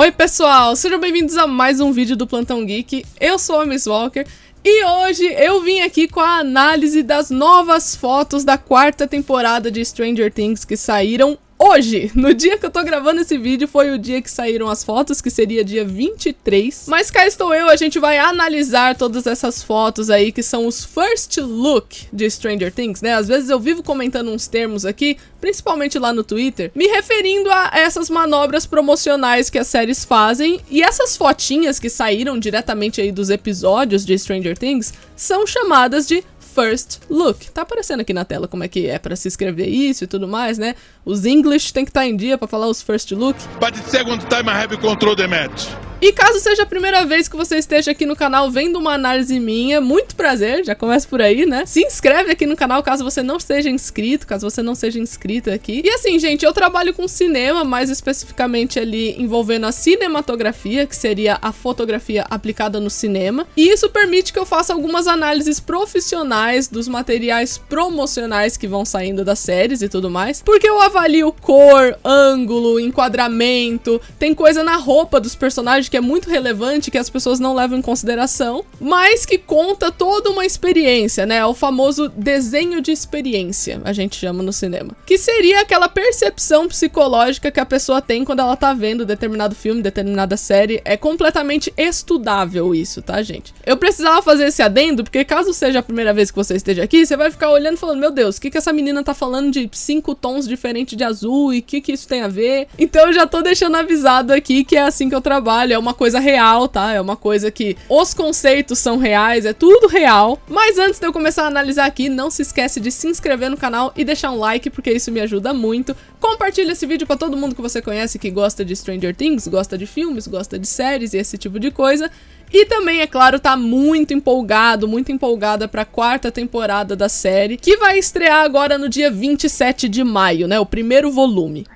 Oi pessoal, sejam bem-vindos a mais um vídeo do Plantão Geek. Eu sou a Miss Walker e hoje eu vim aqui com a análise das novas fotos da quarta temporada de Stranger Things que saíram hoje. No dia que eu tô gravando esse vídeo foi o dia que saíram as fotos, que seria dia 23. Mas cá estou eu, a gente vai analisar todas essas fotos aí, que são os first look de Stranger Things, né? Às vezes eu vivo comentando uns termos aqui, principalmente lá no Twitter, me referindo a essas manobras promocionais que as séries fazem. E essas fotinhas que saíram diretamente aí dos episódios de Stranger Things são chamadas de first look. Tá aparecendo aqui na tela como é que é pra se escrever isso e tudo mais, né? Os English tem que estar em dia pra falar os first look. But the second time I have control the match. E caso seja a primeira vez que você esteja aqui no canal vendo uma análise minha, muito prazer, já começa por aí, né? Se inscreve aqui no canal caso você não esteja inscrito, caso você não seja inscrita aqui. E assim, gente, eu trabalho com cinema, mais especificamente ali envolvendo a cinematografia, que seria a fotografia aplicada no cinema. E isso permite que eu faça algumas análises profissionais dos materiais promocionais que vão saindo das séries e tudo mais. Porque eu avalio cor, ângulo, enquadramento, tem coisa na roupa dos personagens que é muito relevante, que as pessoas não levam em consideração, mas que conta toda uma experiência, né? O famoso desenho de experiência, a gente chama no cinema. Que seria aquela percepção psicológica que a pessoa tem quando ela tá vendo determinado filme, determinada série. É completamente estudável isso, tá, gente? Eu precisava fazer esse adendo, porque caso seja a primeira vez que você esteja aqui, você vai ficar olhando e falando, meu Deus, o que essa menina tá falando de 5 tons diferentes de azul e o que isso tem a ver? Então eu já tô deixando avisado aqui que é assim que eu trabalho. É uma coisa real, tá? É uma coisa que os conceitos são reais, é tudo real. Mas antes de eu começar a analisar aqui, não se esquece de se inscrever no canal e deixar um like, porque isso me ajuda muito. Compartilha esse vídeo pra todo mundo que você conhece que gosta de Stranger Things, gosta de filmes, gosta de séries e esse tipo de coisa. E também, é claro, tá muito empolgado, muito empolgada pra quarta temporada da série, que vai estrear agora no dia 27 de maio, né? O primeiro volume.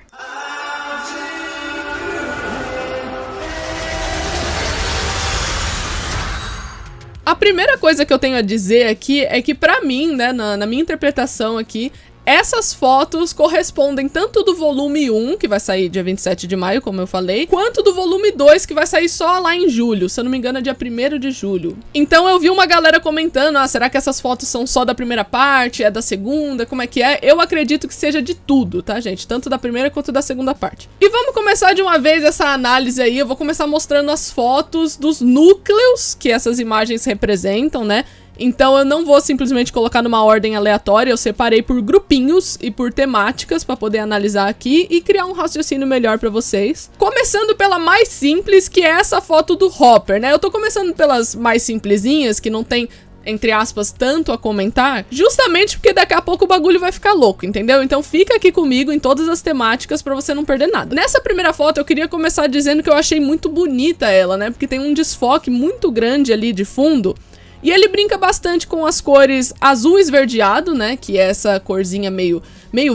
A primeira coisa que eu tenho a dizer aqui é que pra mim, né, na minha interpretação aqui, essas fotos correspondem tanto do volume 1, que vai sair dia 27 de maio, como eu falei, quanto do volume 2, que vai sair só lá em julho, se eu não me engano é dia 1º de julho. Então eu vi uma galera comentando, será que essas fotos são só da primeira parte, é da segunda, como é que é? Eu acredito que seja de tudo, tá, gente? Tanto da primeira quanto da segunda parte. E vamos começar de uma vez essa análise aí, eu vou começar mostrando as fotos dos núcleos que essas imagens representam, né? Então eu não vou simplesmente colocar numa ordem aleatória, eu separei por grupinhos e por temáticas pra poder analisar aqui e criar um raciocínio melhor pra vocês. Começando pela mais simples, que é essa foto do Hopper, né? Eu tô começando pelas mais simplesinhas, que não tem, entre aspas, tanto a comentar, justamente porque daqui a pouco o bagulho vai ficar louco, entendeu? Então fica aqui comigo em todas as temáticas pra você não perder nada. Nessa primeira foto eu queria começar dizendo que eu achei muito bonita ela, né? Porque tem um desfoque muito grande ali de fundo. E ele brinca bastante com as cores azul esverdeado, né? Que é essa corzinha meio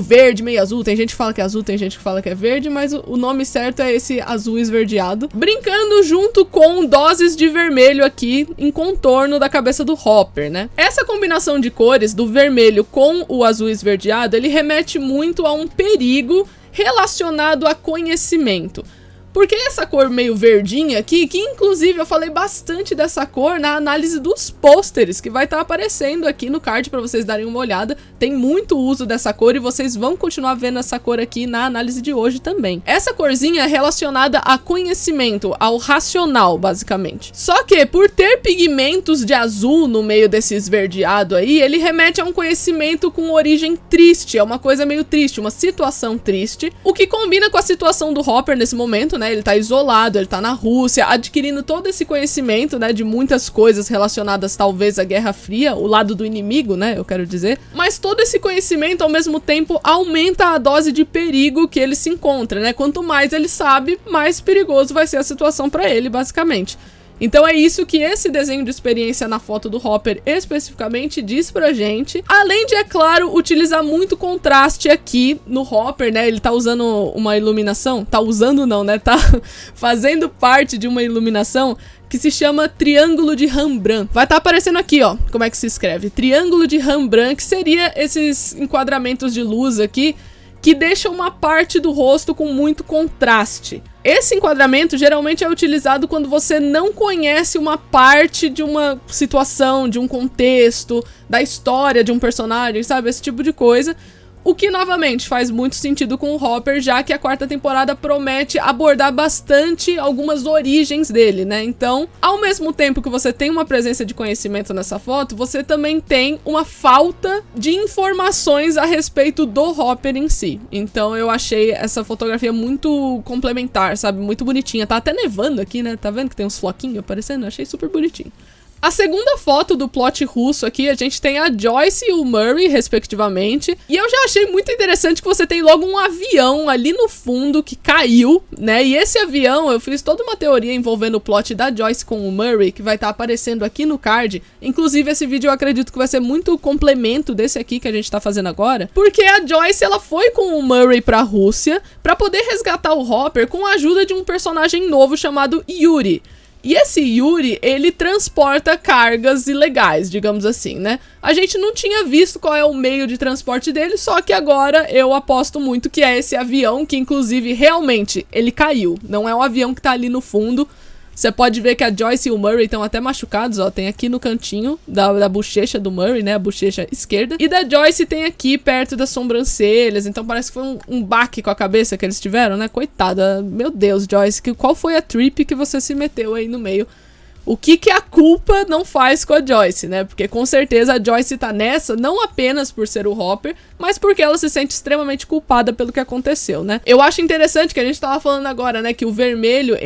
verde, meio azul. Tem gente que fala que é azul, tem gente que fala que é verde, mas o nome certo é esse azul esverdeado. Brincando junto com doses de vermelho aqui em contorno da cabeça do Hopper, né? Essa combinação de cores do vermelho com o azul esverdeado, ele remete muito a um perigo relacionado a conhecimento. Porque essa cor meio verdinha aqui, que inclusive eu falei bastante dessa cor na análise dos pôsteres, que vai estar aparecendo aqui no card para vocês darem uma olhada. Tem muito uso dessa cor e vocês vão continuar vendo essa cor aqui na análise de hoje também. Essa corzinha é relacionada a conhecimento, ao racional, basicamente. Só que por ter pigmentos de azul no meio desse esverdeado aí, ele remete a um conhecimento com origem triste, é uma coisa meio triste, uma situação triste, o que combina com a situação do Hopper nesse momento, né? Ele tá isolado, ele tá na Rússia, adquirindo todo esse conhecimento, né, de muitas coisas relacionadas talvez à Guerra Fria, o lado do inimigo, né, eu quero dizer. Mas todo esse conhecimento, ao mesmo tempo, aumenta a dose de perigo que ele se encontra, né? Quanto mais ele sabe, mais perigoso vai ser a situação pra ele, basicamente. Então é isso que esse desenho de experiência na foto do Hopper especificamente diz pra gente. Além de, é claro, utilizar muito contraste aqui no Hopper, né? Ele tá usando uma iluminação, tá usando não, né? Tá fazendo parte de uma iluminação que se chama Triângulo de Rembrandt. Vai estar aparecendo aqui, ó, como é que se escreve. Triângulo de Rembrandt, que seria esses enquadramentos de luz aqui, que deixam uma parte do rosto com muito contraste. Esse enquadramento geralmente é utilizado quando você não conhece uma parte de uma situação, de um contexto, da história de um personagem, sabe? Esse tipo de coisa. O que, novamente, faz muito sentido com o Hopper, já que a 4ª temporada promete abordar bastante algumas origens dele, né? Então, ao mesmo tempo que você tem uma presença de conhecimento nessa foto, você também tem uma falta de informações a respeito do Hopper em si. Então, eu achei essa fotografia muito complementar, sabe? Muito bonitinha. Tá até nevando aqui, né? Tá vendo que tem uns floquinhos aparecendo? Eu achei super bonitinho. A segunda foto do plot russo aqui, a gente tem a Joyce e o Murray, respectivamente. E eu já achei muito interessante que você tem logo um avião ali no fundo que caiu, né? E esse avião, eu fiz toda uma teoria envolvendo o plot da Joyce com o Murray, que vai estar aparecendo aqui no card. Inclusive, esse vídeo eu acredito que vai ser muito complemento desse aqui que a gente tá fazendo agora. Porque a Joyce, ela foi com o Murray pra Rússia pra poder resgatar o Hopper com a ajuda de um personagem novo chamado Yuri. E esse Yuri, ele transporta cargas ilegais, digamos assim, né? A gente não tinha visto qual é o meio de transporte dele, só que agora eu aposto muito que é esse avião, que inclusive realmente ele caiu. Não é um avião que tá ali no fundo. Você pode ver que a Joyce e o Murray estão até machucados, ó. Tem aqui no cantinho da bochecha do Murray, né? A bochecha esquerda. E da Joyce tem aqui perto das sobrancelhas. Então parece que foi um baque com a cabeça que eles tiveram, né? Coitada. Meu Deus, Joyce. Qual foi a trip que você se meteu aí no meio? O que a culpa não faz com a Joyce, né? Porque com certeza a Joyce tá nessa não apenas por ser o Hopper, mas porque ela se sente extremamente culpada pelo que aconteceu, né? Eu acho interessante que a gente tava falando agora, né, que o vermelho,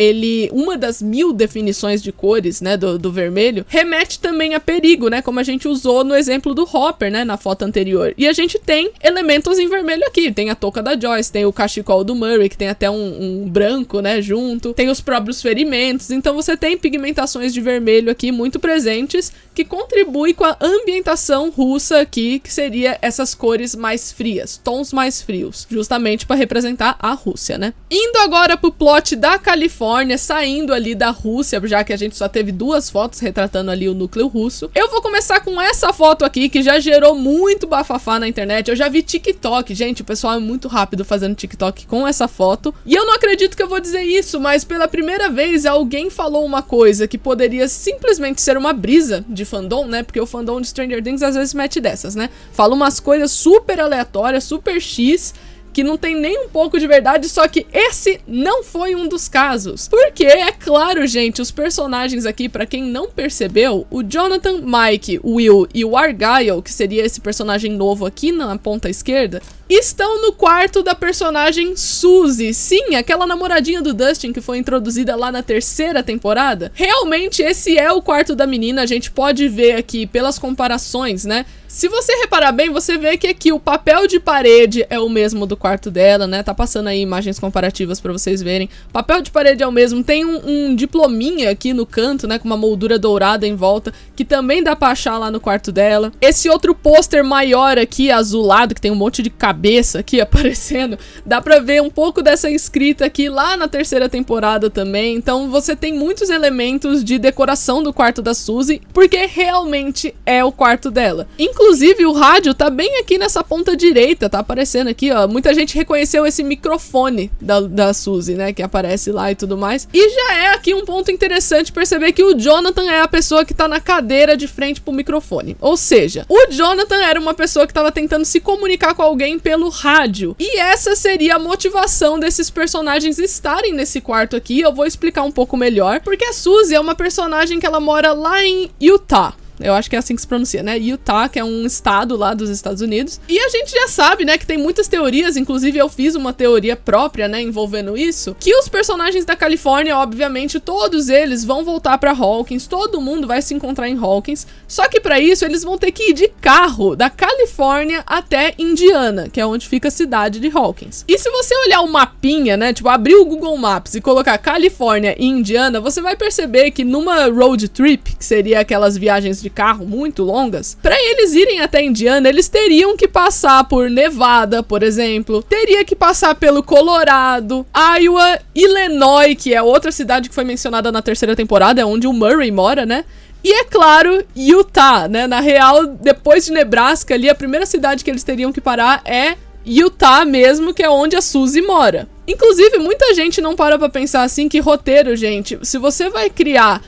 uma das 1000 definições de cores, né, do vermelho, remete também a perigo, né, como a gente usou no exemplo do Hopper, né, na foto anterior. E a gente tem elementos em vermelho aqui, tem a touca da Joyce, tem o cachecol do Murray, que tem até um branco, né, junto, tem os próprios ferimentos, então você tem pigmentações de vermelho aqui muito presentes, que contribui com a ambientação russa aqui, que seria essas cores mais frias, tons mais frios, justamente para representar a Rússia, né? Indo agora pro plot da Califórnia, saindo ali da Rússia, já que a gente só teve 2 fotos retratando ali o núcleo russo, eu vou começar com essa foto aqui, que já gerou muito bafafá na internet. Eu já vi TikTok, gente, o pessoal é muito rápido fazendo TikTok com essa foto, e eu não acredito que eu vou dizer isso, mas pela primeira vez alguém falou uma coisa que poderia simplesmente ser uma brisa de fandom, né? Porque o fandom de Stranger Things às vezes mete dessas, né? Fala umas coisas super aleatórias, super X, que não tem nem um pouco de verdade, só que esse não foi um dos casos. Porque, é claro, gente, os personagens aqui, pra quem não percebeu, o Jonathan, Mike, Will e o Argyle, que seria esse personagem novo aqui na ponta esquerda, estão no quarto da personagem Suzy. Sim, aquela namoradinha do Dustin que foi introduzida lá na 3ª temporada. Realmente esse é o quarto da menina, a gente pode ver aqui pelas comparações, né? Se você reparar bem, você vê que aqui o papel de parede é o mesmo do quarto dela, né? Tá passando aí imagens comparativas pra vocês verem. O papel de parede é o mesmo. Tem um diplominha aqui no canto, né? Com uma moldura dourada em volta, que também dá pra achar lá no quarto dela. Esse outro pôster maior aqui, azulado, que tem um monte de cabeça aqui aparecendo, dá pra ver um pouco dessa escrita aqui lá na 3ª temporada também. Então você tem muitos elementos de decoração do quarto da Suzy, porque realmente é o quarto dela. Inclusive o rádio tá bem aqui nessa ponta direita, tá aparecendo aqui, ó. Muita gente reconheceu esse microfone da Suzy, né, que aparece lá e tudo mais. E já é aqui um ponto interessante perceber que o Jonathan é a pessoa que tá na cadeira de frente pro microfone. Ou seja, o Jonathan era uma pessoa que tava tentando se comunicar com alguém pelo rádio. E essa seria a motivação desses personagens estarem nesse quarto aqui. Eu vou explicar um pouco melhor, porque a Suzy é uma personagem que ela mora lá em Utah. Eu acho que é assim que se pronuncia, né? Utah, que é um estado lá dos Estados Unidos. E a gente já sabe, né, que tem muitas teorias, inclusive eu fiz uma teoria própria, né, envolvendo isso, que os personagens da Califórnia, obviamente, todos eles vão voltar pra Hawkins, todo mundo vai se encontrar em Hawkins, só que pra isso eles vão ter que ir de carro da Califórnia até Indiana, que é onde fica a cidade de Hawkins. E se você olhar o mapinha, né, tipo, abrir o Google Maps e colocar Califórnia e Indiana, você vai perceber que numa road trip, que seria aquelas viagens de carro muito longas, para eles irem até Indiana, eles teriam que passar por Nevada, por exemplo, teria que passar pelo Colorado, Iowa, Illinois, que é outra cidade que foi mencionada na 3ª temporada, é onde o Murray mora, né? E é claro, Utah, né? Na real, depois de Nebraska ali, a primeira cidade que eles teriam que parar é Utah mesmo, que é onde a Suzy mora. Inclusive, muita gente não para pra pensar assim que roteiro, gente, se você vai criar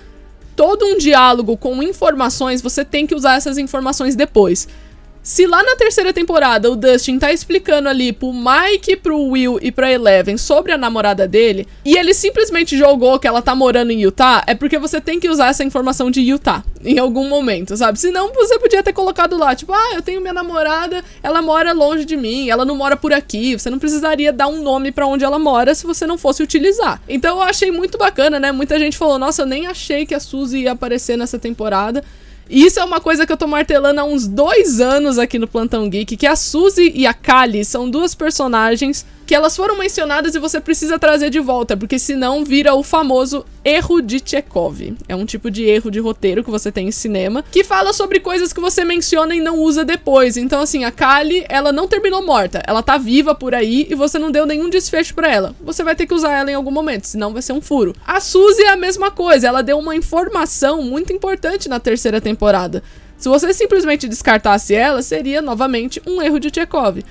todo um diálogo com informações, você tem que usar essas informações depois. Se lá na terceira temporada o Dustin tá explicando ali pro Mike, pro Will e pra Eleven sobre a namorada dele, e ele simplesmente jogou que ela tá morando em Utah, é porque você tem que usar essa informação de Utah em algum momento, sabe? Senão você podia ter colocado lá, tipo, eu tenho minha namorada, ela mora longe de mim, ela não mora por aqui, você não precisaria dar um nome pra onde ela mora se você não fosse utilizar. Então eu achei muito bacana, né? Muita gente falou, nossa, eu nem achei que a Suzy ia aparecer nessa temporada. E isso é uma coisa que eu tô martelando há uns 2 anos aqui no Plantão Geek, que a Suzy e a Kali são 2 personagens que elas foram mencionadas e você precisa trazer de volta, porque senão vira o famoso erro de Chekhov. É um tipo de erro de roteiro que você tem em cinema, que fala sobre coisas que você menciona e não usa depois. Então assim, a Kali, ela não terminou morta, ela tá viva por aí e você não deu nenhum desfecho pra ela. Você vai ter que usar ela em algum momento, senão vai ser um furo. A Suzy é a mesma coisa, ela deu uma informação muito importante na terceira temporada. Se você simplesmente descartasse ela, seria novamente um erro de Chekhov.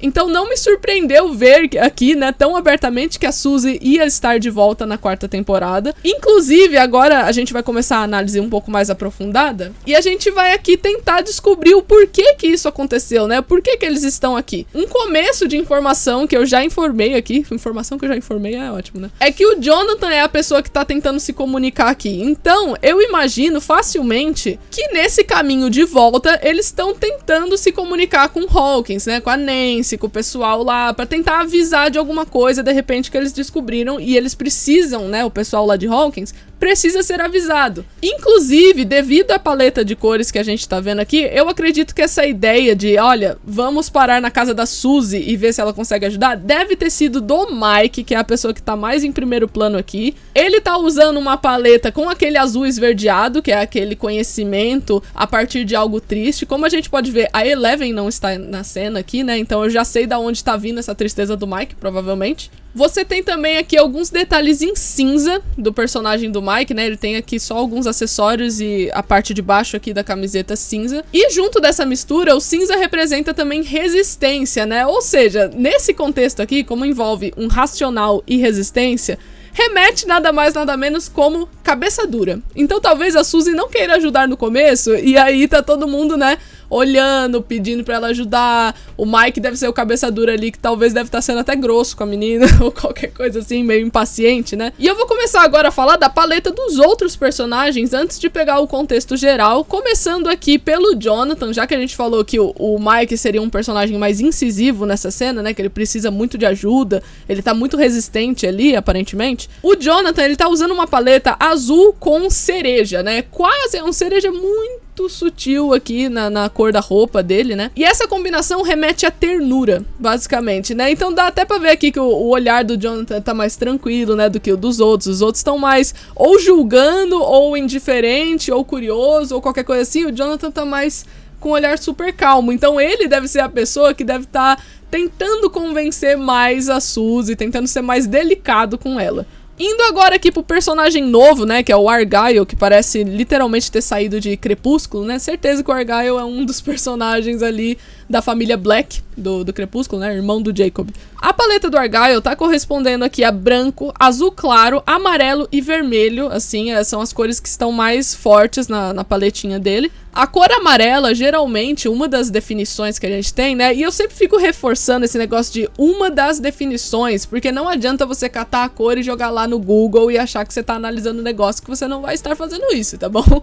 Então não me surpreendeu ver aqui, né, tão abertamente que a Suzy ia estar de volta na 4ª temporada. Inclusive, agora a gente vai começar a análise um pouco mais aprofundada. E a gente vai aqui tentar descobrir o porquê que isso aconteceu, né? Por que eles estão aqui. Um começo de informação que eu já informei aqui. Informação que eu já informei é ótimo, né? É que o Jonathan é a pessoa que tá tentando se comunicar aqui. Então, eu imagino facilmente que nesse caminho de volta, eles estão tentando se comunicar com Hawkins, né? Com a Nancy, com o pessoal lá, pra tentar avisar de alguma coisa, de repente, que eles descobriram, e eles precisam, né, o pessoal lá de Hawkins, precisa ser avisado. Inclusive, devido à paleta de cores que a gente tá vendo aqui, eu acredito que essa ideia de, olha, vamos parar na casa da Suzy e ver se ela consegue ajudar, deve ter sido do Mike, que é a pessoa que tá mais em primeiro plano aqui. Ele tá usando uma paleta com aquele azul esverdeado, que é aquele conhecimento a partir de algo triste. Como a gente pode ver, a Eleven não está na cena aqui, né? Então eu já sei da onde tá vindo essa tristeza do Mike, provavelmente. Você tem também aqui alguns detalhes em cinza do personagem do Mike, né? Ele tem aqui só alguns acessórios e a parte de baixo aqui da camiseta cinza. E junto dessa mistura, o cinza representa também resistência, né? Ou seja, nesse contexto aqui, como envolve um racional e resistência, remete nada mais nada menos como cabeça dura. Então talvez a Suzy não queira ajudar no começo, e aí tá todo mundo, né, olhando, pedindo pra ela ajudar. O Mike deve ser o cabeça dura ali, que talvez deve estar sendo até grosso com a menina, ou qualquer coisa assim, meio impaciente, né? E eu vou começar agora a falar da paleta dos outros personagens, antes de pegar o contexto geral, começando aqui pelo Jonathan, já que a gente falou que o Mike seria um personagem mais incisivo nessa cena, né, que ele precisa muito de ajuda, ele tá muito resistente ali, aparentemente. O Jonathan, ele tá usando uma paleta azul com cereja, né, quase, é um cereja muito sutil aqui na cor da roupa dele, né? E essa combinação remete à ternura, basicamente, né? Então dá até pra ver aqui que o olhar do Jonathan tá mais tranquilo, né, do que o dos outros. Os outros estão mais ou julgando, ou indiferente, ou curioso, ou qualquer coisa assim. O Jonathan tá mais com um olhar super calmo. Então ele deve ser a pessoa que deve estar tentando convencer mais a Suzy, tentando ser mais delicado com ela. Indo agora aqui pro personagem novo, né, que é o Argyle, que parece literalmente ter saído de Crepúsculo, né? Certeza que o Argyle é um dos personagens ali da família Black do Crepúsculo, né? Irmão do Jacob. A paleta do Argyle tá correspondendo aqui a branco, azul claro, amarelo e vermelho, assim, são as cores que estão mais fortes na paletinha dele. A cor amarela, geralmente, uma das definições que a gente tem, né? E eu sempre fico reforçando esse negócio de uma das definições, porque não adianta você catar a cor e jogar lá no Google e achar que você tá analisando um negócio que você não vai estar fazendo isso, tá bom?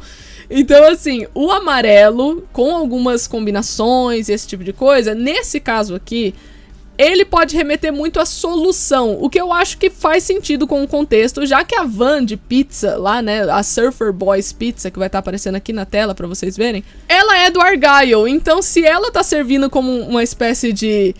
Então, assim, o amarelo, com algumas combinações e esse tipo de coisa, nesse caso aqui, ele pode remeter muito à solução, o que eu acho que faz sentido com o contexto, já que a van de pizza lá, né, a Surfer Boys Pizza, que vai estar aparecendo aqui na tela pra vocês verem, ela é do Argyle, então se ela tá servindo como uma espécie de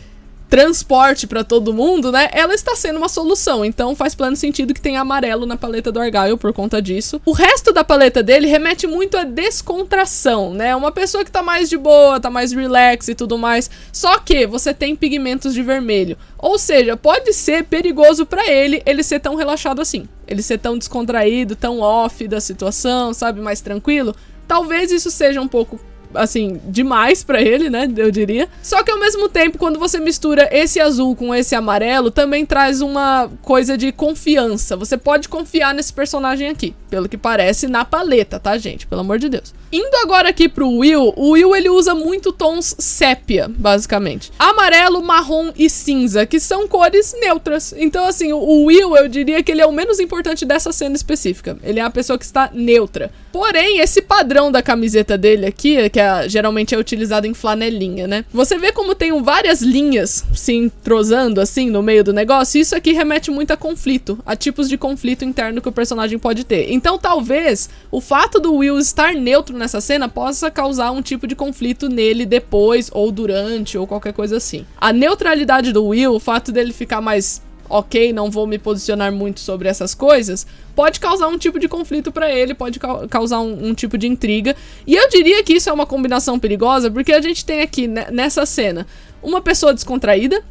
transporte pra todo mundo, né, ela está sendo uma solução, então faz pleno sentido que tenha amarelo na paleta do Argyle por conta disso. O resto da paleta dele remete muito à descontração, né, uma pessoa que tá mais de boa, tá mais relax e tudo mais, só que você tem pigmentos de vermelho, ou seja, pode ser perigoso pra ele ser tão relaxado assim, ele ser tão descontraído, tão off da situação, sabe, mais tranquilo. Talvez isso seja um pouco assim, demais pra ele, né, eu diria. Só que ao mesmo tempo, quando você mistura esse azul com esse amarelo, também traz uma coisa de confiança. Você pode confiar nesse personagem aqui, pelo que parece na paleta, tá, gente? Pelo amor de Deus. Indo agora aqui pro Will, o Will ele usa muito tons sépia, basicamente. Amarelo, marrom e cinza, que são cores neutras. Então, assim, o Will, eu diria que ele é o menos importante dessa cena específica. Ele é a pessoa que está neutra. Porém, esse padrão da camiseta dele aqui, que geralmente é utilizado em flanelinha, né? Você vê como tem várias linhas se entrosando, assim, no meio do negócio. Isso aqui remete muito a conflito, a tipos de conflito interno que o personagem pode ter. Então, talvez, o fato do Will estar neutro nessa cena possa causar um tipo de conflito nele depois, ou durante, ou qualquer coisa assim. A neutralidade do Will, o fato dele ficar mais... ok, não vou me posicionar muito sobre essas coisas, pode causar um tipo de conflito pra ele, pode causar um tipo de intriga. E eu diria que isso é uma combinação perigosa, porque a gente tem aqui, nessa cena, uma pessoa descontraída,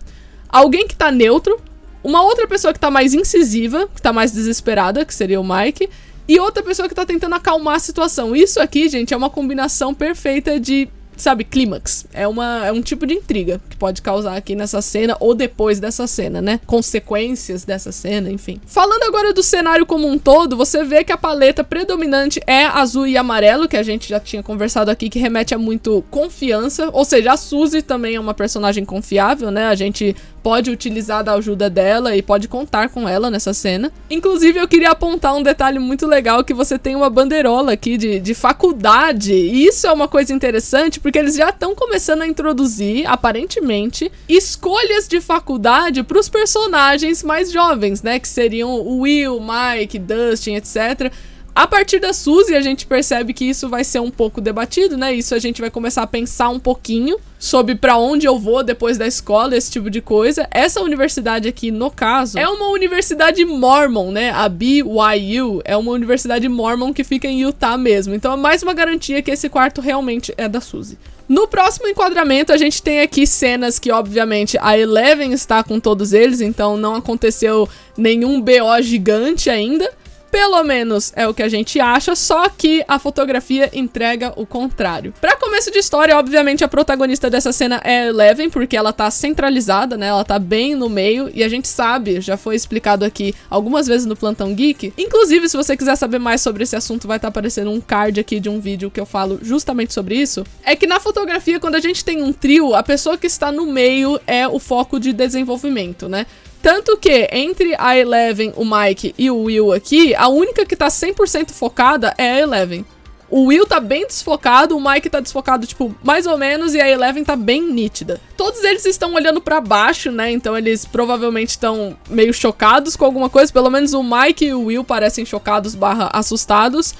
alguém que tá neutro, uma outra pessoa que tá mais incisiva, que tá mais desesperada, que seria o Mike, e outra pessoa que tá tentando acalmar a situação. Isso aqui, gente, é uma combinação perfeita de... sabe, clímax. É um tipo de intriga que pode causar aqui nessa cena ou depois dessa cena, né? Consequências dessa cena, enfim. Falando agora do cenário como um todo, você vê que a paleta predominante é azul e amarelo, que a gente já tinha conversado aqui, que remete a muito confiança. Ou seja, a Suzy também é uma personagem confiável, né? A gente pode utilizar da ajuda dela e pode contar com ela nessa cena. Inclusive, eu queria apontar um detalhe muito legal, que você tem uma bandeirola aqui de faculdade. E isso é uma coisa interessante, porque eles já estão começando a introduzir, aparentemente, escolhas de faculdade para os personagens mais jovens, né? Que seriam o Will, Mike, Dustin, etc. A partir da Suzy, a gente percebe que isso vai ser um pouco debatido, né? Isso a gente vai começar a pensar um pouquinho sobre pra onde eu vou depois da escola, esse tipo de coisa. Essa universidade aqui, no caso, é uma universidade mormon, né? A BYU é uma universidade mormon que fica em Utah mesmo. Então é mais uma garantia que esse quarto realmente é da Suzy. No próximo enquadramento, a gente tem aqui cenas que, obviamente, a Eleven está com todos eles, então não aconteceu nenhum BO gigante ainda. Pelo menos é o que a gente acha, só que a fotografia entrega o contrário. Pra começo de história, obviamente, a protagonista dessa cena é a Eleven, porque ela tá centralizada, né? Ela tá bem no meio, e a gente sabe, já foi explicado aqui algumas vezes no Plantão Geek. Inclusive, se você quiser saber mais sobre esse assunto, vai estar aparecendo um card aqui de um vídeo que eu falo justamente sobre isso. É que na fotografia, quando a gente tem um trio, a pessoa que está no meio é o foco de desenvolvimento, né? Tanto que, entre a Eleven, o Mike e o Will aqui, a única que tá 100% focada é a Eleven. O Will tá bem desfocado, o Mike tá desfocado, tipo, mais ou menos, e a Eleven tá bem nítida. Todos eles estão olhando pra baixo, né, então eles provavelmente estão meio chocados com alguma coisa, pelo menos o Mike e o Will parecem chocados / assustados.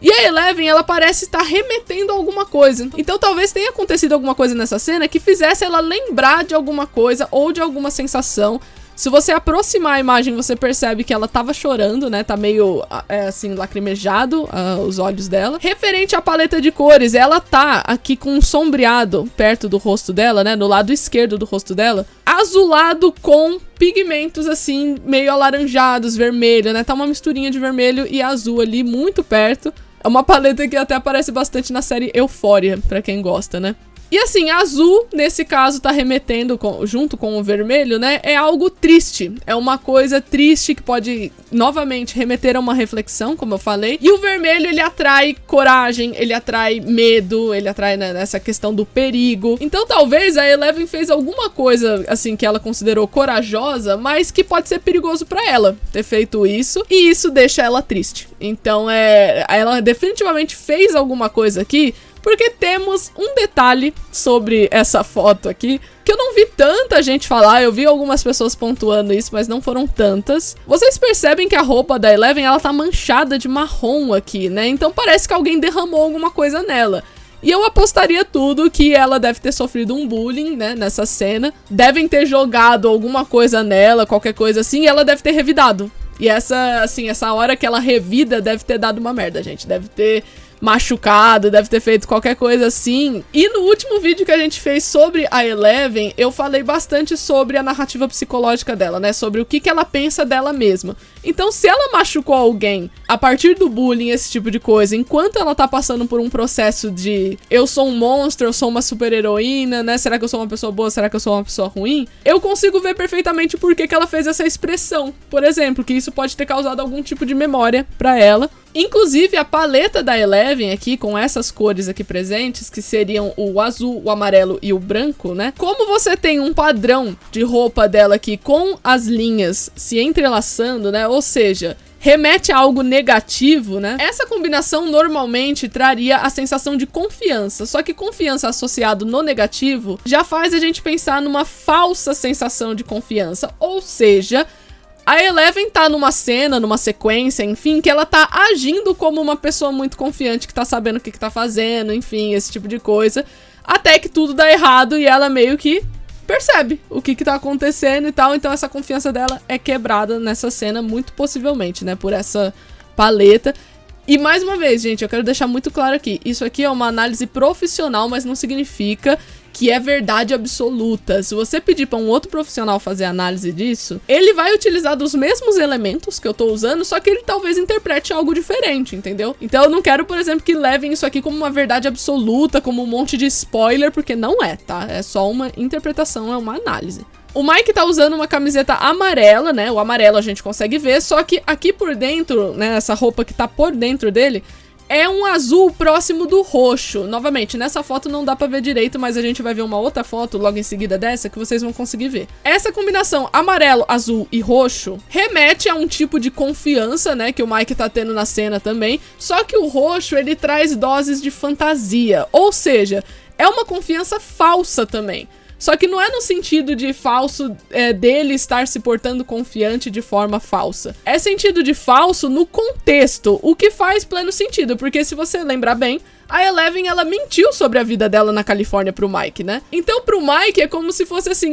E a Eleven, ela parece estar remetendo a alguma coisa. Então talvez tenha acontecido alguma coisa nessa cena que fizesse ela lembrar de alguma coisa ou de alguma sensação. Se você aproximar a imagem, você percebe que ela tava chorando, né? Tá meio, assim, lacrimejado os olhos dela. Referente à paleta de cores, ela tá aqui com um sombreado perto do rosto dela, né? No lado esquerdo do rosto dela. Azulado com pigmentos, assim, meio alaranjados, vermelho, né? Tá uma misturinha de vermelho e azul ali, muito perto. É uma paleta que até aparece bastante na série Euphoria, pra quem gosta, né? E assim, azul, nesse caso, tá remetendo junto com o vermelho, né? É algo triste. É uma coisa triste que pode, novamente, remeter a uma reflexão, como eu falei. E o vermelho, ele atrai coragem, ele atrai medo, ele atrai, né, nessa questão do perigo. Então, talvez a Eleven fez alguma coisa, assim, que ela considerou corajosa, mas que pode ser perigoso pra ela ter feito isso. E isso deixa ela triste. Então, ela definitivamente fez alguma coisa aqui, porque temos um detalhe sobre essa foto aqui, que eu não vi tanta gente falar, eu vi algumas pessoas pontuando isso, mas não foram tantas. Vocês percebem que a roupa da Eleven, ela tá manchada de marrom aqui, né? Então parece que alguém derramou alguma coisa nela. E eu apostaria tudo que ela deve ter sofrido um bullying, né, nessa cena. Devem ter jogado alguma coisa nela, qualquer coisa assim, e ela deve ter revidado. E essa hora que ela revida deve ter dado uma merda, gente. Deve ter machucado, deve ter feito qualquer coisa assim. E no último vídeo que a gente fez sobre a Eleven, eu falei bastante sobre a narrativa psicológica dela, né? Sobre o que ela pensa dela mesma. Então, se ela machucou alguém a partir do bullying, esse tipo de coisa, enquanto ela tá passando por um processo de eu sou um monstro, eu sou uma super-heroína, né? Será que eu sou uma pessoa boa? Será que eu sou uma pessoa ruim? Eu consigo ver perfeitamente por que ela fez essa expressão. Por exemplo, que isso pode ter causado algum tipo de memória pra ela. Inclusive, a paleta da Eleven aqui, com essas cores aqui presentes, que seriam o azul, o amarelo e o branco, né? Como você tem um padrão de roupa dela aqui com as linhas se entrelaçando, né? Ou seja, remete a algo negativo, né? Essa combinação normalmente traria a sensação de confiança. Só que confiança associado no negativo já faz a gente pensar numa falsa sensação de confiança. Ou seja, a Eleven tá numa cena, numa sequência, enfim, que ela tá agindo como uma pessoa muito confiante, que tá sabendo o que tá fazendo, enfim, esse tipo de coisa. Até que tudo dá errado e ela meio que percebe o que tá acontecendo e tal. Então essa confiança dela é quebrada nessa cena, muito possivelmente, né, por essa paleta. E mais uma vez, gente, eu quero deixar muito claro aqui, isso aqui é uma análise profissional, mas não significa que é verdade absoluta. Se você pedir para um outro profissional fazer análise disso, ele vai utilizar dos mesmos elementos que eu tô usando, só que ele talvez interprete algo diferente, entendeu? Então eu não quero, por exemplo, que levem isso aqui como uma verdade absoluta, como um monte de spoiler, porque não é, tá? É só uma interpretação, é uma análise. O Mike tá usando uma camiseta amarela, né? O amarelo a gente consegue ver, só que aqui por dentro, né, essa roupa que tá por dentro dele, é um azul próximo do roxo. Novamente, nessa foto não dá pra ver direito, mas a gente vai ver uma outra foto logo em seguida dessa que vocês vão conseguir ver. Essa combinação amarelo, azul e roxo remete a um tipo de confiança, né, que o Mike tá tendo na cena também. Só que o roxo, ele traz doses de fantasia. Ou seja, é uma confiança falsa também. Só que não é no sentido de falso dele estar se portando confiante de forma falsa. É sentido de falso no contexto, o que faz pleno sentido, porque se você lembrar bem, a Eleven, ela mentiu sobre a vida dela na Califórnia pro Mike, né? Então pro Mike é como se fosse assim,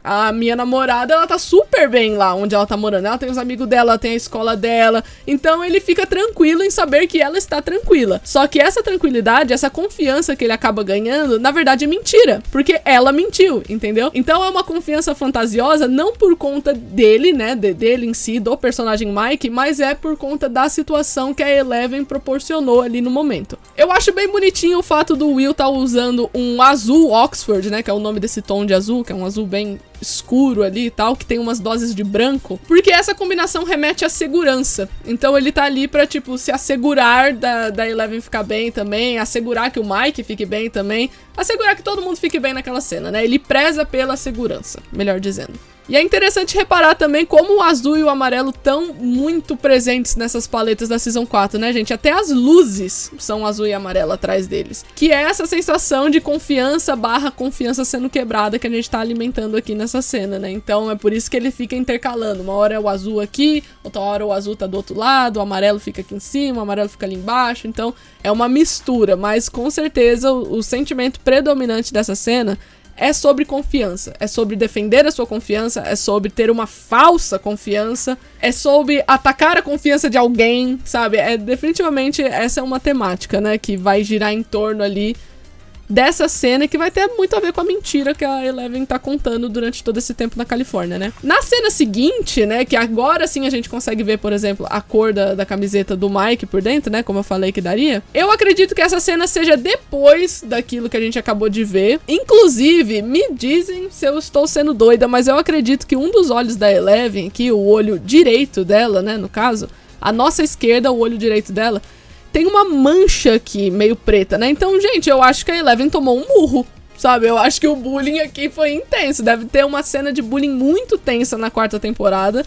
a minha namorada, ela tá super bem lá onde ela tá morando, ela tem os amigos dela, ela tem a escola dela, então ele fica tranquilo em saber que ela está tranquila. Só que essa tranquilidade, essa confiança que ele acaba ganhando, na verdade é mentira, porque ela mentiu, entendeu? Então é uma confiança fantasiosa, não por conta dele, né, dele em si, do personagem Mike, mas é por conta da situação que a Eleven proporcionou ali no momento. Eu acho bem bonitinho o fato do Will tá usando um azul Oxford, né, que é o nome desse tom de azul, que é um azul bem escuro ali e tal, que tem umas doses de branco, porque essa combinação remete à segurança. Então ele tá ali pra, tipo, se assegurar da Eleven ficar bem também, assegurar que o Mike fique bem também, assegurar que todo mundo fique bem naquela cena, né? Ele preza pela segurança, melhor dizendo. E é interessante reparar também como o azul e o amarelo estão muito presentes nessas paletas da Season 4, né, gente? Até as luzes são azul e amarelo atrás deles. Que é essa sensação de confiança / confiança sendo quebrada que a gente tá alimentando aqui nessa cena, né? Então é por isso que ele fica intercalando. Uma hora é o azul aqui, outra hora o azul tá do outro lado, o amarelo fica aqui em cima, o amarelo fica ali embaixo. Então é uma mistura, mas com certeza o sentimento predominante dessa cena é sobre confiança, é sobre defender a sua confiança, é sobre ter uma falsa confiança, é sobre atacar a confiança de alguém, sabe? Definitivamente essa é uma temática, né, que vai girar em torno ali dessa cena, que vai ter muito a ver com a mentira que a Eleven tá contando durante todo esse tempo na Califórnia, né? Na cena seguinte, né, que agora sim a gente consegue ver, por exemplo, a cor da camiseta do Mike por dentro, né, como eu falei que daria, eu acredito que essa cena seja depois daquilo que a gente acabou de ver. Inclusive, me dizem se eu estou sendo doida, mas eu acredito que um dos olhos da Eleven, aqui, o olho direito dela, né, no caso, a nossa esquerda, o olho direito dela, tem uma mancha aqui, meio preta, né? Então, gente, eu acho que a Eleven tomou um murro, sabe? Eu acho que o bullying aqui foi intenso. Deve ter uma cena de bullying muito tensa na 4ª temporada.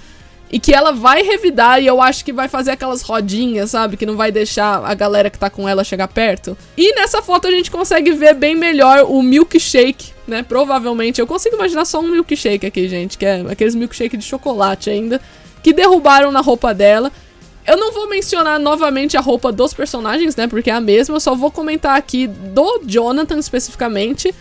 E que ela vai revidar, e eu acho que vai fazer aquelas rodinhas, sabe? Que não vai deixar a galera que tá com ela chegar perto. E nessa foto a gente consegue ver bem melhor o milkshake, né? Provavelmente, eu consigo imaginar só um milkshake aqui, gente. Que é aqueles milkshake de chocolate ainda, que derrubaram na roupa dela. Eu não vou mencionar novamente a roupa dos personagens, né, porque é a mesma, eu só vou comentar aqui do Jonathan especificamente,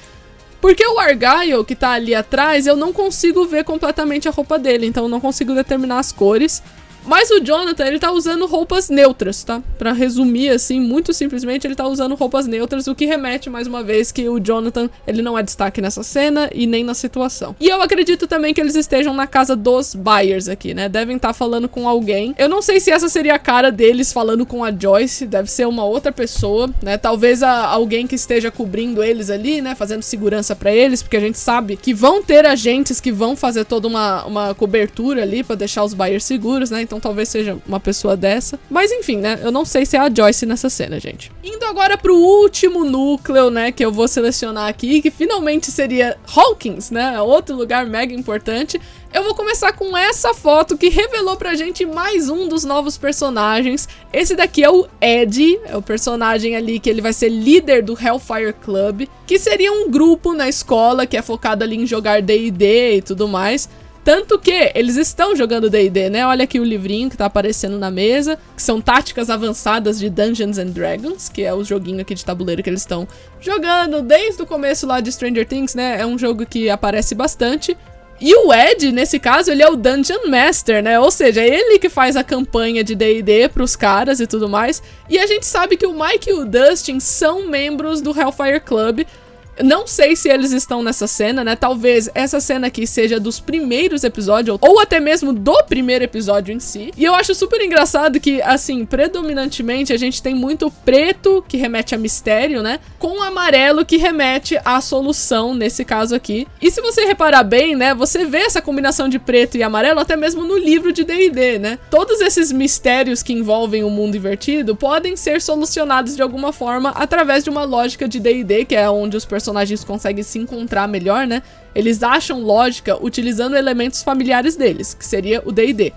porque o Argyle, que tá ali atrás, eu não consigo ver completamente a roupa dele, então eu não consigo determinar as cores. Mas o Jonathan, ele tá usando roupas neutras, tá? Pra resumir, assim, muito simplesmente, ele tá usando roupas neutras, o que remete, mais uma vez, que o Jonathan, ele não é destaque nessa cena e nem na situação. E eu acredito também que eles estejam na casa dos Byers aqui, né? Devem estar falando com alguém. Eu não sei se essa seria a cara deles falando com a Joyce, deve ser uma outra pessoa, né? Talvez alguém que esteja cobrindo eles ali, né? Fazendo segurança pra eles, porque a gente sabe que vão ter agentes que vão fazer toda uma cobertura ali pra deixar os Byers seguros, né? Então talvez seja uma pessoa dessa. Mas enfim, né? Eu não sei se é a Joyce nessa cena, gente. Indo agora pro último núcleo, né? Que eu vou selecionar aqui, que finalmente seria Hawkins, né? Outro lugar mega importante. Eu vou começar com essa foto que revelou pra gente mais um dos novos personagens. Esse daqui é o Ed, é o personagem ali que ele vai ser líder do Hellfire Club, que seria um grupo na escola que é focado ali em jogar D&D e tudo mais. Tanto que eles estão jogando D&D, né? Olha aqui o livrinho que tá aparecendo na mesa, que são táticas avançadas de Dungeons and Dragons, que é o joguinho aqui de tabuleiro que eles estão jogando desde o começo lá de Stranger Things, né? É um jogo que aparece bastante. E o Ed, nesse caso, ele é o Dungeon Master, né? Ou seja, é ele que faz a campanha de D&D pros caras e tudo mais. E a gente sabe que o Mike e o Dustin são membros do Hellfire Club. Não sei se eles estão nessa cena, né? Talvez essa cena aqui seja dos primeiros episódios, ou até mesmo do primeiro episódio em si. E eu acho super engraçado que, assim, predominantemente a gente tem muito preto, que remete a mistério, né? Com amarelo, que remete à solução, nesse caso aqui. E se você reparar bem, né? Você vê essa combinação de preto e amarelo até mesmo no livro de D&D, né? Todos esses mistérios que envolvem o mundo invertido podem ser solucionados de alguma forma através de uma lógica de D&D, que é onde os personagens conseguem se encontrar melhor, né? Eles acham lógica utilizando elementos familiares deles, que seria o D&D.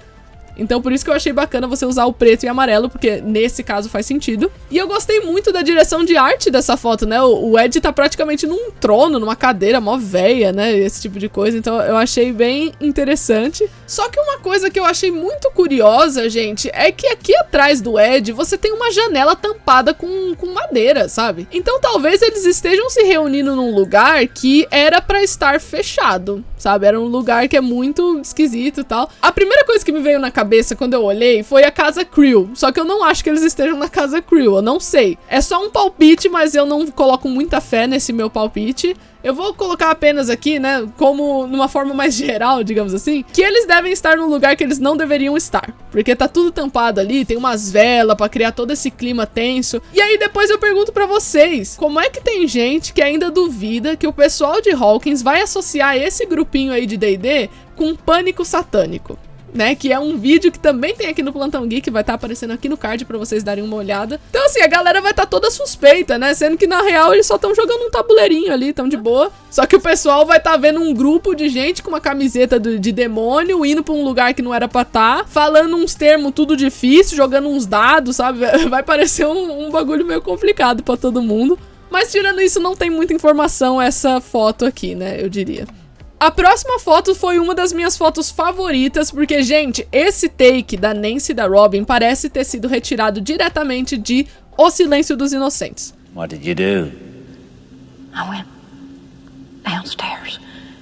Então por isso que eu achei bacana você usar o preto e amarelo, porque nesse caso faz sentido. E eu gostei muito da direção de arte dessa foto, né? O Ed tá praticamente num trono, numa cadeira mó véia, né? Esse tipo de coisa, então eu achei bem interessante. Só que uma coisa que eu achei muito curiosa, gente, é que aqui atrás do Ed você tem uma janela tampada com madeira, sabe? Então talvez eles estejam se reunindo num lugar que era pra estar fechado, sabe? Era um lugar que é muito esquisito e tal. A primeira coisa que me veio na cabeça quando eu olhei foi a casa Creel, só que eu não acho que eles estejam na casa Creel, eu não sei. É só um palpite, mas eu não coloco muita fé nesse meu palpite. Eu vou colocar apenas aqui, né, como numa forma mais geral, digamos assim, que eles devem estar num lugar que eles não deveriam estar, porque tá tudo tampado ali, tem umas velas pra criar todo esse clima tenso. E aí depois eu pergunto pra vocês, como é que tem gente que ainda duvida que o pessoal de Hawkins vai associar esse grupinho aí de D&D com pânico satânico? Né, que é um vídeo que também tem aqui no Plantão Geek, vai estar aparecendo aqui no card pra vocês darem uma olhada. Então assim, a galera vai estar toda suspeita, né, sendo que na real eles só estão jogando um tabuleirinho ali, tão de boa. Só que o pessoal vai estar vendo um grupo de gente com uma camiseta de demônio, indo pra um lugar que não era pra estar, falando uns termos tudo difícil, jogando uns dados, sabe? Vai parecer um bagulho meio complicado pra todo mundo. Mas tirando isso, não tem muita informação essa foto aqui, né, eu diria. A próxima foto foi uma das minhas fotos favoritas, porque, gente, esse take da Nancy e da Robin parece ter sido retirado diretamente de O Silêncio dos Inocentes. What did you do? I went downstairs,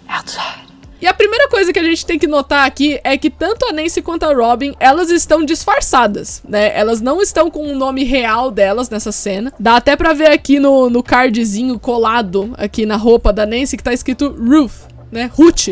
outside. E a primeira coisa que a gente tem que notar aqui é que tanto a Nancy quanto a Robin, elas estão disfarçadas, né? Elas não estão com o nome real delas nessa cena. Dá até pra ver aqui no cardzinho colado aqui na roupa da Nancy que tá escrito Ruth, né, Ruth.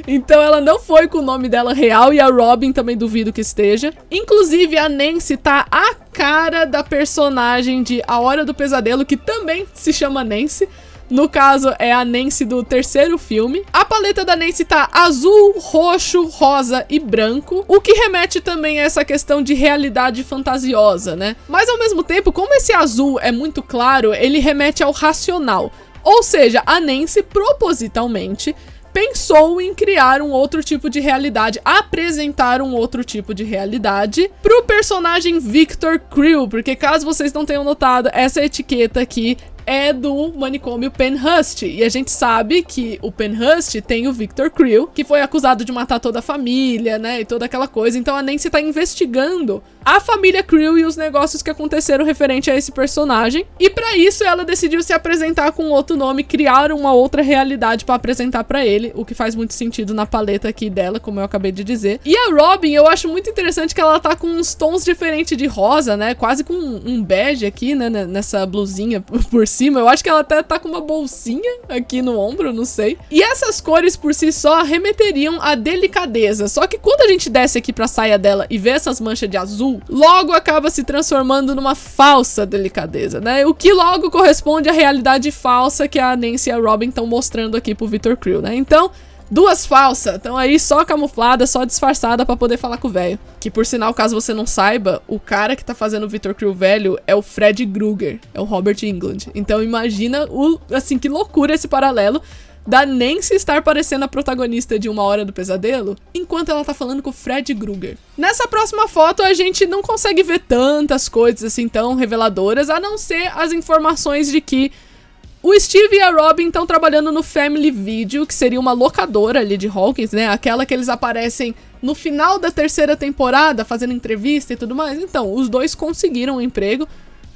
Então ela não foi com o nome dela real, e a Robin também duvido que esteja. Inclusive a Nancy tá a cara da personagem de A Hora do Pesadelo, que também se chama Nancy. No caso, é a Nancy do terceiro filme. A paleta da Nancy tá azul, roxo, rosa e branco, o que remete também a essa questão de realidade fantasiosa, né? Mas ao mesmo tempo, como esse azul é muito claro, ele remete ao racional. Ou seja, a Nancy propositalmente pensou em criar um outro tipo de realidade, apresentar um outro tipo de realidade pro personagem Victor Creel, porque caso vocês não tenham notado, essa etiqueta aqui é do manicômio Penhurst, e a gente sabe que o Penhurst tem o Victor Creel, que foi acusado de matar toda a família, né, e toda aquela coisa. Então a Nancy tá investigando a família Creel e os negócios que aconteceram referente a esse personagem. E pra isso ela decidiu se apresentar com outro nome, criar uma outra realidade pra apresentar pra ele, o que faz muito sentido na paleta aqui dela, como eu acabei de dizer. E a Robin, eu acho muito interessante que ela tá com uns tons diferentes de rosa, né? Quase com um bege aqui, né? Nessa blusinha por cima. Eu acho que ela até tá com uma bolsinha aqui no ombro, não sei. E essas cores por si só remeteriam à delicadeza. Só que quando a gente desce aqui pra saia dela e vê essas manchas de azul, logo acaba se transformando numa falsa delicadeza, né? O que logo corresponde à realidade falsa que a Nancy e a Robin estão mostrando aqui pro Victor Creel, né? Então, duas falsas estão aí só camufladas, só disfarçada pra poder falar com o velho. Que por sinal, caso você não saiba, o cara que tá fazendo o Victor Creel velho é o Fred Krueger, é o Robert Englund. Então imagina assim, que loucura esse paralelo da Nancy estar parecendo a protagonista de Uma Hora do Pesadelo, enquanto ela tá falando com o Fred Krueger. Nessa próxima foto, a gente não consegue ver tantas coisas assim tão reveladoras, a não ser as informações de que o Steve e a Robin estão trabalhando no Family Video, que seria uma locadora ali de Hawkins, né? Aquela que eles aparecem no final da 3ª temporada, fazendo entrevista e tudo mais. Então, os dois conseguiram um emprego.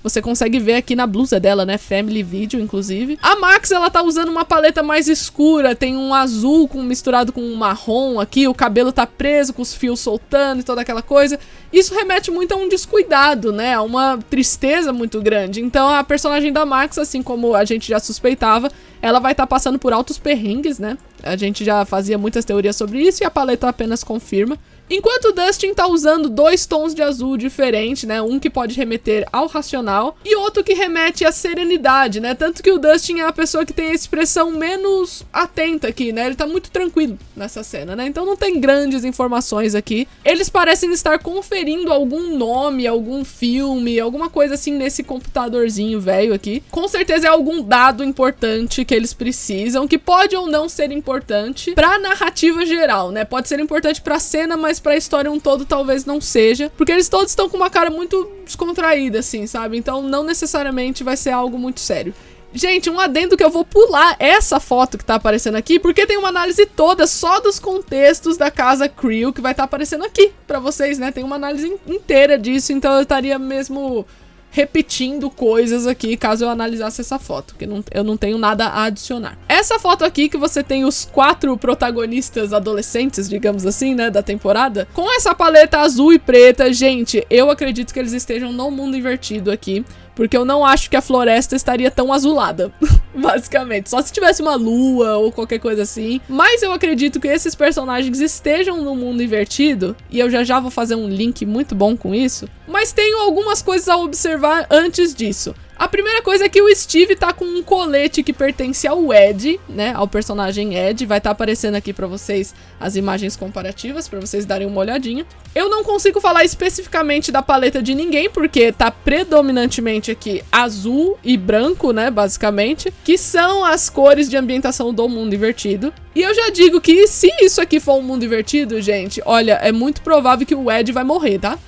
Você consegue ver aqui na blusa dela, né? Family Video, inclusive. A Max, ela tá usando uma paleta mais escura. Tem um azul misturado com um marrom aqui. O cabelo tá preso, com os fios soltando e toda aquela coisa. Isso remete muito a um descuidado, né? A uma tristeza muito grande. Então, a personagem da Max, assim como a gente já suspeitava, ela vai estar passando por altos perrengues, né? A gente já fazia muitas teorias sobre isso e a paleta apenas confirma. Enquanto o Dustin tá usando 2 tons de azul diferentes, né? Um que pode remeter ao racional e outro que remete à serenidade, né? Tanto que o Dustin é a pessoa que tem a expressão menos atenta aqui, né? Ele tá muito tranquilo nessa cena, né? Então não tem grandes informações aqui. Eles parecem estar conferindo algum nome, algum filme, alguma coisa assim nesse computadorzinho velho aqui. Com certeza é algum dado importante que eles precisam, que pode ou não ser importante pra narrativa geral, né? Pode ser importante pra cena, mas pra história um todo talvez não seja, porque eles todos estão com uma cara muito descontraída, assim, sabe? Então não necessariamente vai ser algo muito sério. Gente, um adendo que eu vou pular essa foto que tá aparecendo aqui, porque tem uma análise toda só dos contextos da casa Creel que vai estar aparecendo aqui pra vocês, né? Tem uma análise inteira disso, então eu estaria mesmo repetindo coisas aqui, caso eu analisasse essa foto, que eu não tenho nada a adicionar. Essa foto aqui, que você tem os 4 protagonistas adolescentes, digamos assim, né, da temporada, com essa paleta azul e preta, gente, eu acredito que eles estejam no mundo invertido aqui, porque eu não acho que a floresta estaria tão azulada, basicamente. Só se tivesse uma lua ou qualquer coisa assim. Mas eu acredito que esses personagens estejam no mundo invertido, e eu já vou fazer um link muito bom com isso. Mas tenho algumas coisas a observar antes disso. A primeira coisa é que o Steve tá com um colete que pertence ao Ed, né, ao personagem Ed. Vai estar aparecendo aqui pra vocês as imagens comparativas, pra vocês darem uma olhadinha. Eu não consigo falar especificamente da paleta de ninguém, porque tá predominantemente aqui azul e branco, né, basicamente, que são as cores de ambientação do mundo invertido. E eu já digo que se isso aqui for um mundo invertido, gente, olha, é muito provável que o Ed vai morrer, tá?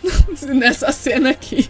Nessa cena aqui.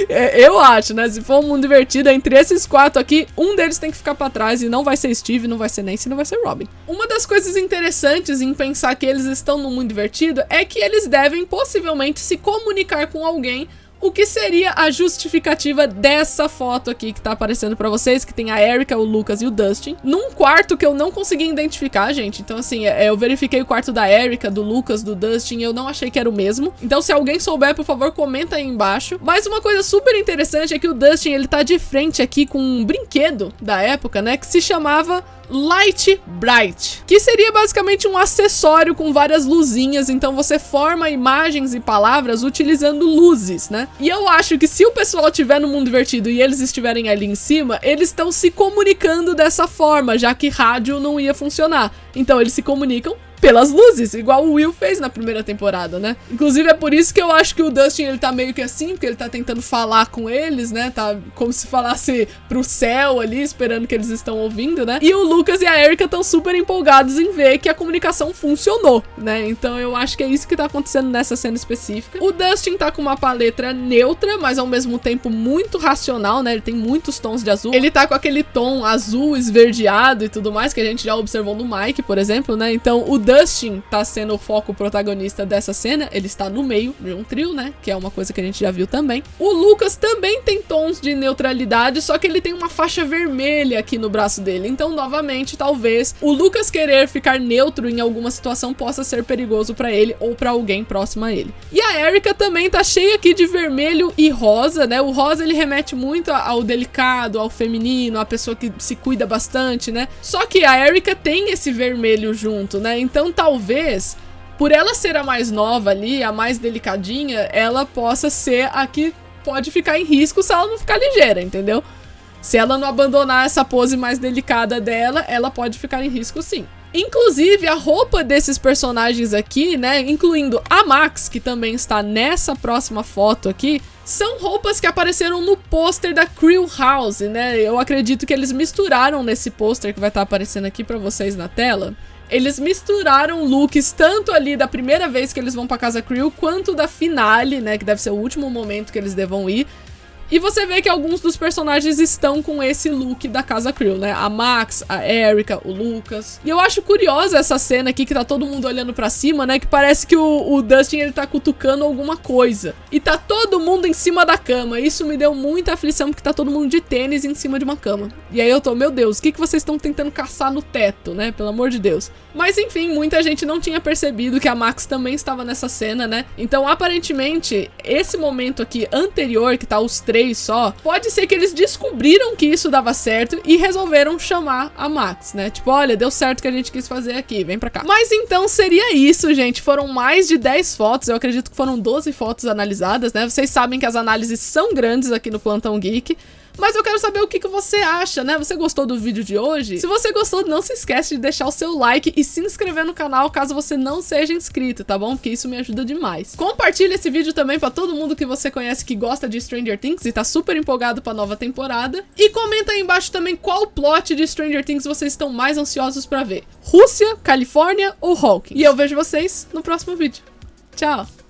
Eu acho, né? Se for um mundo invertido, entre esses 4 aqui, um deles tem que ficar pra trás e não vai ser Steve, não vai ser Nancy, não vai ser Robin. Uma das coisas interessantes em pensar que eles estão no mundo invertido é que eles devem possivelmente se comunicar com alguém, o que seria a justificativa dessa foto aqui que tá aparecendo pra vocês, que tem a Erica, o Lucas e o Dustin, num quarto que eu não consegui identificar, gente. Então, assim, eu verifiquei o quarto da Erica, do Lucas, do Dustin, e eu não achei que era o mesmo. Então, se alguém souber, por favor, comenta aí embaixo. Mas uma coisa super interessante é que o Dustin, ele tá de frente aqui com um brinquedo da época, né, que se chamava Light Bright, que seria basicamente um acessório com várias luzinhas. Então você forma imagens e palavras utilizando luzes, né? E eu acho que se o pessoal estiver no mundo invertido e eles estiverem ali em cima, eles estão se comunicando dessa forma, já que rádio não ia funcionar. Então eles se comunicam pelas luzes, igual o Will fez na primeira temporada, né? Inclusive é por isso que eu acho que o Dustin, ele tá meio que assim, porque ele tá tentando falar com eles, né? Tá como se falasse pro céu ali, esperando que eles estão ouvindo, né? E o Lucas e a Erica estão super empolgados em ver que a comunicação funcionou, né? Então eu acho que é isso que tá acontecendo nessa cena específica. O Dustin tá com uma paleta neutra, mas ao mesmo tempo muito racional, né? Ele tem muitos tons de azul. Ele tá com aquele tom azul esverdeado e tudo mais, que a gente já observou no Mike, por exemplo, né? Então o Dustin tá sendo o foco protagonista dessa cena, ele está no meio de um trio, né, que é uma coisa que a gente já viu também. O Lucas também tem tons de neutralidade, só que ele tem uma faixa vermelha aqui no braço dele, então novamente talvez o Lucas querer ficar neutro em alguma situação possa ser perigoso pra ele ou pra alguém próximo a ele. E a Erika também tá cheia aqui de vermelho e rosa, né, o rosa ele remete muito ao delicado, ao feminino, à pessoa que se cuida bastante, né, só que a Erika tem esse vermelho junto, né, então talvez por ela ser a mais nova ali, a mais delicadinha, ela possa ser a que pode ficar em risco se ela não ficar ligeira, entendeu? Se ela não abandonar essa pose mais delicada dela, ela pode ficar em risco sim. Inclusive, a roupa desses personagens aqui, né, incluindo a Max, que também está nessa próxima foto aqui, são roupas que apareceram no pôster da Creel House, né? Eu acredito que eles misturaram nesse pôster que vai estar aparecendo aqui pra vocês na tela. Eles misturaram looks tanto ali da primeira vez que eles vão pra Casa Creel, quanto da finale, né, que deve ser o último momento que eles devam ir. E você vê que alguns dos personagens estão com esse look da Casa Creel, né? A Max, a Erika, o Lucas. E eu acho curiosa essa cena aqui que tá todo mundo olhando pra cima, né? Que parece que o Dustin, ele tá cutucando alguma coisa. E tá todo mundo em cima da cama. Isso me deu muita aflição, porque tá todo mundo de tênis em cima de uma cama. E aí eu tô, meu Deus, o que vocês estão tentando caçar no teto, né? Pelo amor de Deus. Mas enfim, muita gente não tinha percebido que a Max também estava nessa cena, né? Então, aparentemente, esse momento aqui anterior, que tá os três só, pode ser que eles descobriram que isso dava certo e resolveram chamar a Max, né? Tipo, olha, deu certo o que a gente quis fazer aqui, vem pra cá. Mas então seria isso, gente. Foram mais de 10 fotos, eu acredito que foram 12 fotos analisadas, né? Vocês sabem que as análises são grandes aqui no Plantão Geek. Mas eu quero saber o que você acha, né? Você gostou do vídeo de hoje? Se você gostou, não se esquece de deixar o seu like e se inscrever no canal caso você não seja inscrito, tá bom? Porque isso me ajuda demais. Compartilha esse vídeo também pra todo mundo que você conhece que gosta de Stranger Things e tá super empolgado pra nova temporada. E comenta aí embaixo também qual plot de Stranger Things vocês estão mais ansiosos pra ver. Rússia, Califórnia ou Hawkins? E eu vejo vocês no próximo vídeo. Tchau!